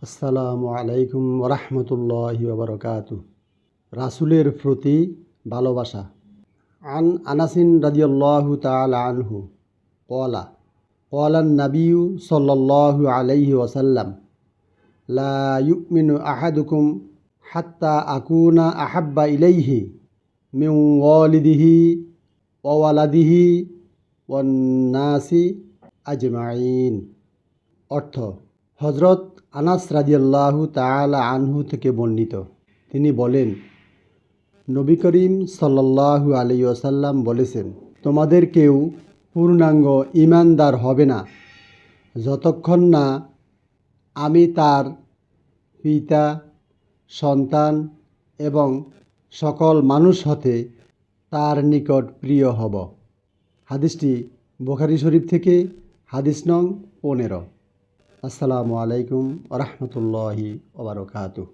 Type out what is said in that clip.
আসসালামু আলাইকুম ওরহমতুল্লাহি ওবরকাতু। রাসূলের প্রতি ভালোবাসা। আন আনাসিন রাদিয়াল্লাহু তাআলা আনহু ক্বালা ক্বালান নাবিয়্যু সাল্লাল্লাহু আলাইহি ওয়াসাল্লাম লা ইউমিনু আহাদুকুম হাত্তা আকুনা আহাব্বা ইলাইহি মিন ওয়ালিদিহি ওয়া ওয়ালাদিহি ওয়ান নাসি আজমাইন। অর্থ, হযরত আনাস রাদিয়াল্লাহু তাআলা আনহু থেকে বর্ণিত। তিনি বলেন, নবী করিম সাল্লাল্লাহু আলাইহি ওয়াসাল্লাম বলেছেন, তোমাদের কেউ পূর্ণাঙ্গ ঈমানদার হবে না যতক্ষণ না আমি তার পিতা, সন্তান এবং সকল মানুষ হতে তার নিকট প্রিয় হব। হাদিসটি বুখারী শরীফ থেকে, হাদিস নং 15। আসসালামু আলাইকুম ওরহমতুল্লাহি ওবরকাতুহ।